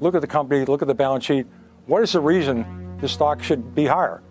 look at the company, look at the balance sheet. What is the reason the stock should be higher?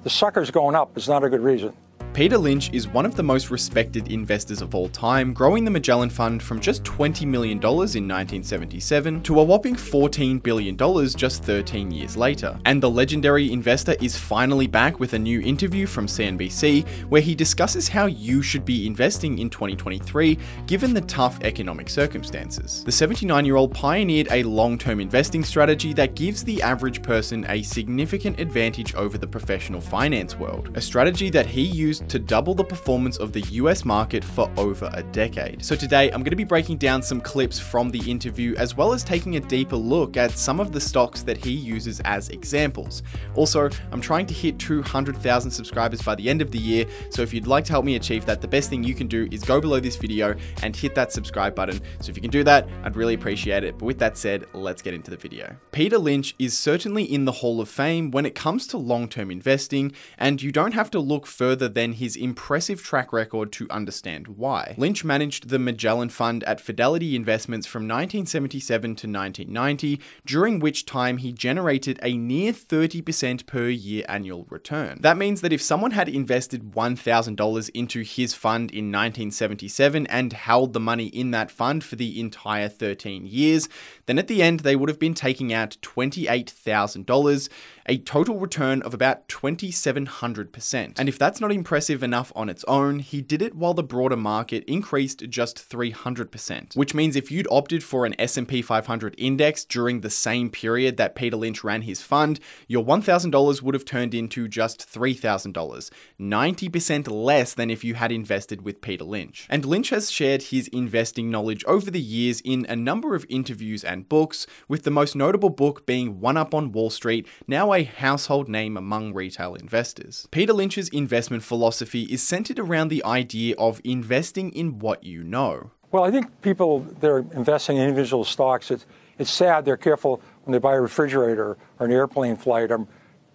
The sucker's going up is not a good reason. Peter Lynch is one of the most respected investors of all time, growing the Magellan Fund from just $20 million in 1977 to a whopping $14 billion just 13 years later. And the legendary investor is finally back with a new interview from CNBC where he discusses how you should be investing in 2023 given the tough economic circumstances. The 79-year-old pioneered a long-term investing strategy that gives the average person a significant advantage over the professional finance world, a strategy that he used to double the performance of the US market for over a decade. So today I'm going to be breaking down some clips from the interview as well as taking a deeper look at some of the stocks that he uses as examples. Also, I'm trying to hit 200,000 subscribers by the end of the year, so if you'd like to help me achieve that, the best thing you can do is go below this video and hit that subscribe button. So if you can do that, I'd really appreciate it. But with that said, let's get into the video. Peter Lynch is certainly in the Hall of Fame when it comes to long-term investing, and you don't have to look further than his impressive track record to understand why. Lynch managed the Magellan Fund at Fidelity Investments from 1977 to 1990, during which time he generated a near 30% per year annual return. That means that if someone had invested $1,000 into his fund in 1977 and held the money in that fund for the entire 13 years, then at the end they would have been taking out $28,000, a total return of about 2,700%. And if that's not impressive enough on its own, he did it while the broader market increased just 300%, which means if you'd opted for an S&P 500 index during the same period that Peter Lynch ran his fund, your $1,000 would have turned into just $3,000, 90% less than if you had invested with Peter Lynch. And Lynch has shared his investing knowledge over the years in a number of interviews and books, with the most notable book being One Up on Wall Street, now a household name among retail investors. Peter Lynch's investment philosophy is centered around the idea of investing in what you know. Well, I think people that are investing in individual stocks, it's sad they're careful when they buy a refrigerator or an airplane flight.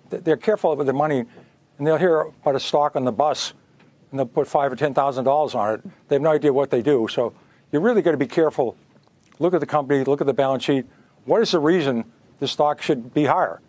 They're careful with their money, and they'll hear about a stock on the bus, and they'll put $5,000 or $10,000 on it. They have no idea what they do. So you're really got to be careful. Look at the company, look at the balance sheet. What is the reason the stock should be higher?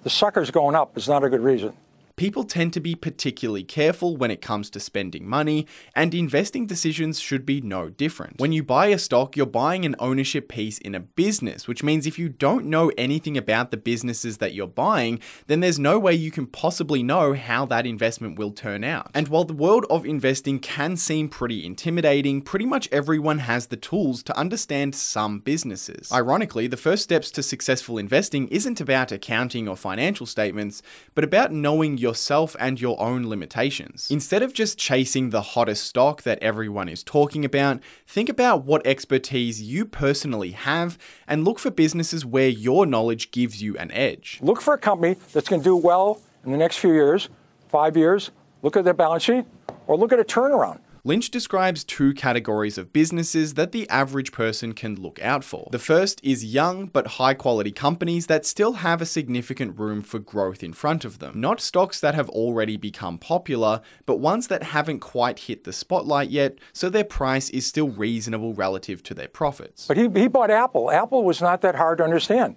The sucker's going up is not a good reason. People tend to be particularly careful when it comes to spending money, and investing decisions should be no different. When you buy a stock, you're buying an ownership piece in a business, which means if you don't know anything about the businesses that you're buying, then there's no way you can possibly know how that investment will turn out. And while the world of investing can seem pretty intimidating, pretty much everyone has the tools to understand some businesses. Ironically, the first steps to successful investing isn't about accounting or financial statements, but about knowing yourself and your own limitations. Instead of just chasing the hottest stock that everyone is talking about, think about what expertise you personally have and look for businesses where your knowledge gives you an edge. Look for a company that's going to do well in the next few years, 5 years, look at their balance sheet, or look at a turnaround. Lynch describes two categories of businesses that the average person can look out for. The first is young but high quality companies that still have a significant room for growth in front of them. Not stocks that have already become popular, but ones that haven't quite hit the spotlight yet, so their price is still reasonable relative to their profits. But he bought Apple. Apple was not that hard to understand.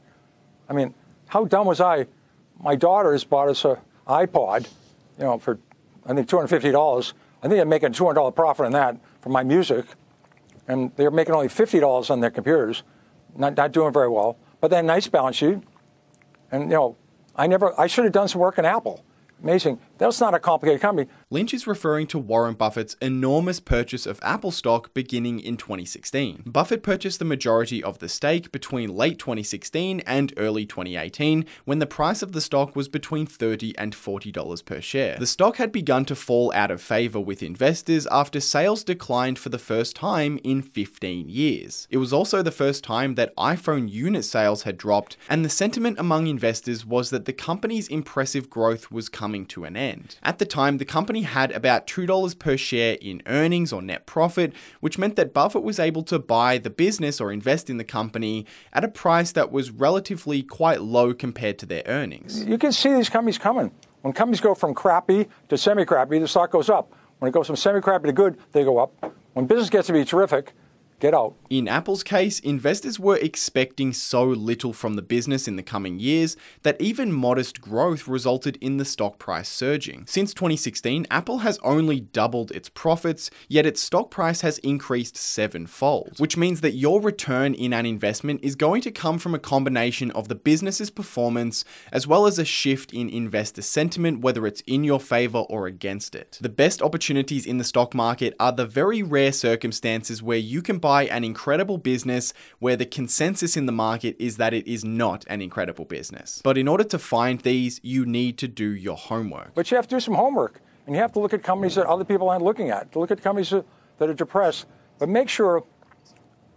I mean, how dumb was I? My daughters bought us an iPod, for I think $250. I think they're making a $200 profit on that for my music, and they're making only $50 on their computers, not doing very well. But they had a nice balance sheet, and I should have done some work in Apple. Amazing. That's not a complicated company. Lynch is referring to Warren Buffett's enormous purchase of Apple stock beginning in 2016. Buffett purchased the majority of the stake between late 2016 and early 2018, when the price of the stock was between $30 and $40 per share. The stock had begun to fall out of favor with investors after sales declined for the first time in 15 years. It was also the first time that iPhone unit sales had dropped, and the sentiment among investors was that the company's impressive growth was coming to an end. At the time, the company had about $2 per share in earnings or net profit, which meant that Buffett was able to buy the business or invest in the company at a price that was relatively quite low compared to their earnings. You can see these companies coming. When companies go from crappy to semi-crappy, the stock goes up. When it goes from semi-crappy to good, they go up. When business gets to be terrific, get out. In Apple's case, investors were expecting so little from the business in the coming years that even modest growth resulted in the stock price surging. Since 2016, Apple has only doubled its profits, yet its stock price has increased 7-fold, which means that your return in an investment is going to come from a combination of the business's performance as well as a shift in investor sentiment, whether it's in your favor or against it. The best opportunities in the stock market are the very rare circumstances where you can buy an incredible business where the consensus in the market is that it is not an incredible business. But in order to find these, you need to do your homework. But you have to do some homework, and you have to look at companies that other people aren't looking at, to look at companies that are depressed. But make sure,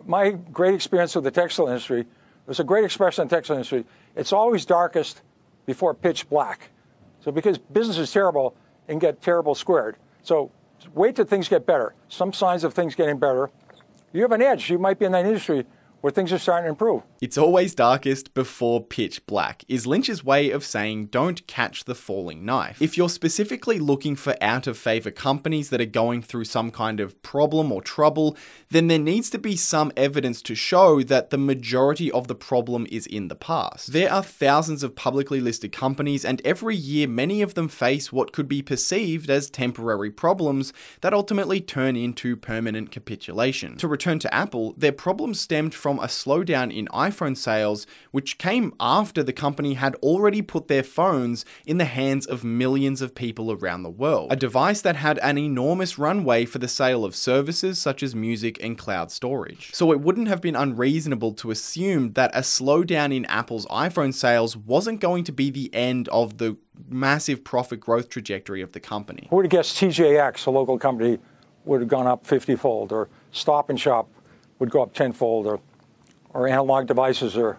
my great experience with the textile industry, there's a great expression in the textile industry, it's always darkest before pitch black. So because business is terrible, it can get terrible squared. So wait till things get better. Some signs of things getting better. You have an edge. You might be in that industry where things are starting to improve. It's always darkest before pitch black is Lynch's way of saying don't catch the falling knife. If you're specifically looking for out of favor companies that are going through some kind of problem or trouble, then there needs to be some evidence to show that the majority of the problem is in the past. There are thousands of publicly listed companies, and every year many of them face what could be perceived as temporary problems that ultimately turn into permanent capitulation. To return to Apple, their problems stemmed from a slowdown in iPhone sales, which came after the company had already put their phones in the hands of millions of people around the world. A device that had an enormous runway for the sale of services such as music and cloud storage. So it wouldn't have been unreasonable to assume that a slowdown in Apple's iPhone sales wasn't going to be the end of the massive profit growth trajectory of the company. Who would have guessed TJX, a local company, would have gone up 50-fold, or Stop and Shop would go up 10-fold, or Analog Devices, or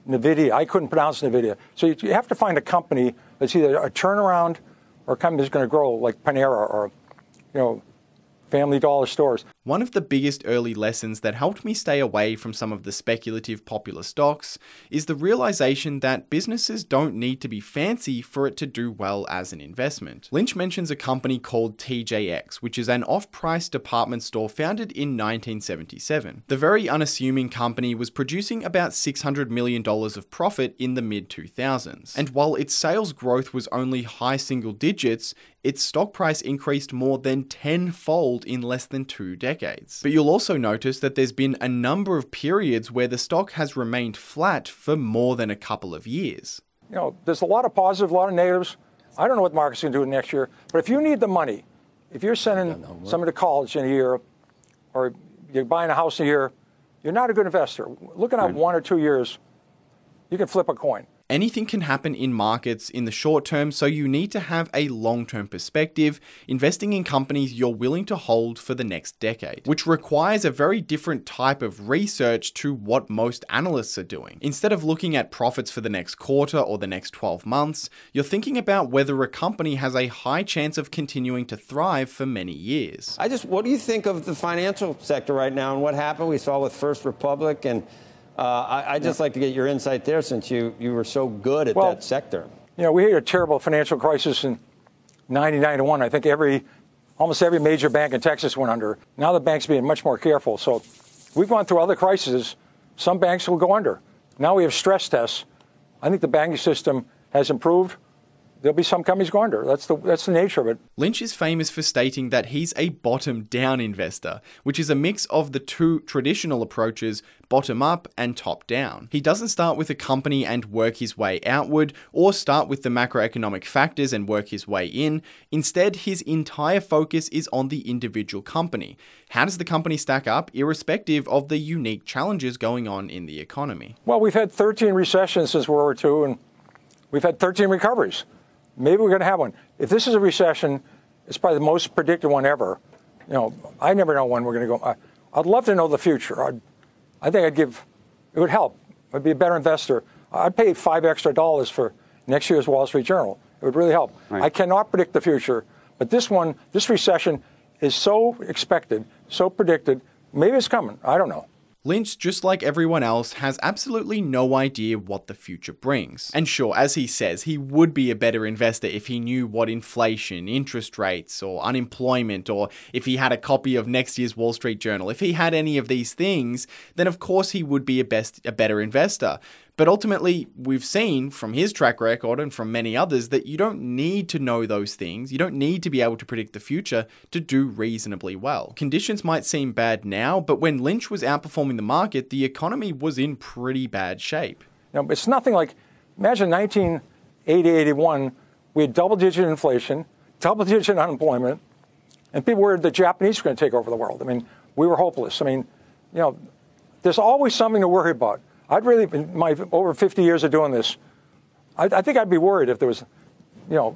NVIDIA. I couldn't pronounce NVIDIA. So you have to find a company that's either a turnaround or a company that's going to grow, like Panera or, Family Dollar stores. One of the biggest early lessons that helped me stay away from some of the speculative popular stocks is the realization that businesses don't need to be fancy for it to do well as an investment. Lynch mentions a company called TJX, which is an off-price department store founded in 1977. The very unassuming company was producing about $600 million of profit in the mid-2000s. And while its sales growth was only high single digits, its stock price increased more than 10-fold in less than 2 decades. But you'll also notice that there's been a number of periods where the stock has remained flat for more than a couple of years. There's a lot of positives, a lot of negatives. I don't know what the market's going to do next year, but if you need the money, if you're sending somebody to college in a year, or you're buying a house in a year, you're not a good investor. Looking at 1 or 2 years, you can flip a coin. Anything can happen in markets in the short term, so you need to have a long-term perspective, investing in companies you're willing to hold for the next decade, which requires a very different type of research to what most analysts are doing. Instead of looking at profits for the next quarter or the next 12 months, you're thinking about whether a company has a high chance of continuing to thrive for many years. What do you think of the financial sector right now and what happened? We saw with First Republic, and I'd just like to get your insight there, since you were so good at that sector. We had a terrible financial crisis in 1991. I think almost every major bank in Texas went under. Now the bank's being much more careful. So we've gone through other crises. Some banks will go under. Now we have stress tests. I think the banking system has improved. There'll be some companies go under. That's the nature of it. Lynch is famous for stating that he's a bottom-down investor, which is a mix of the two traditional approaches, bottom-up and top-down. He doesn't start with a company and work his way outward, or start with the macroeconomic factors and work his way in. Instead, his entire focus is on the individual company. How does the company stack up, irrespective of the unique challenges going on in the economy? Well, we've had 13 recessions since World War II, and we've had 13 recoveries. Maybe we're going to have one. If this is a recession, it's probably the most predicted one ever. I never know when we're going to go. I'd love to know the future. I think it would help. I'd be a better investor. I'd pay $5 extra for next year's Wall Street Journal. It would really help. Right. I cannot predict the future, but this recession is so expected, so predicted. Maybe it's coming. I don't know. Lynch, just like everyone else, has absolutely no idea what the future brings. And sure, as he says, he would be a better investor if he knew what inflation, interest rates, or unemployment, or if he had a copy of next year's Wall Street Journal. If he had any of these things, then of course he would be a better investor. But ultimately, we've seen from his track record and from many others that you don't need to know those things. You don't need to be able to predict the future to do reasonably well. Conditions might seem bad now, but when Lynch was outperforming the market, the economy was in pretty bad shape. Now, it's nothing like, imagine 1980-81, we had double-digit inflation, double-digit unemployment, and people were the Japanese were going to take over the world. I mean, we were hopeless. I mean, there's always something to worry about. I'd really, in my over 50 years of doing this, I think I'd be worried if there was,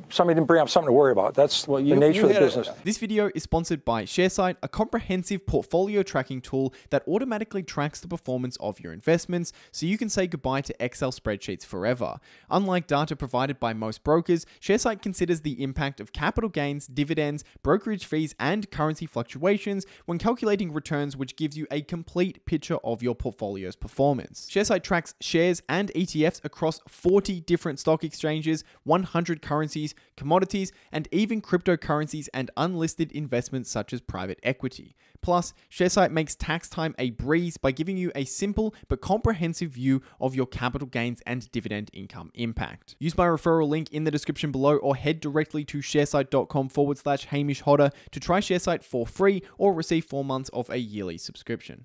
somebody didn't bring up something to worry about. That's the nature of the business. This video is sponsored by SHARESIGHT, a comprehensive portfolio tracking tool that automatically tracks the performance of your investments so you can say goodbye to Excel spreadsheets forever. Unlike data provided by most brokers, SHARESIGHT considers the impact of capital gains, dividends, brokerage fees, and currency fluctuations when calculating returns, which gives you a complete picture of your portfolio's performance. SHARESIGHT tracks shares and ETFs across 40 different stock exchanges, 100 currencies, commodities, and even cryptocurrencies and unlisted investments such as private equity. Plus, SHARESIGHT makes tax time a breeze by giving you a simple but comprehensive view of your capital gains and dividend income impact. Use my referral link in the description below or head directly to sharesight.com/Hamish Hodder to try SHARESIGHT for free or receive 4 months of a yearly subscription.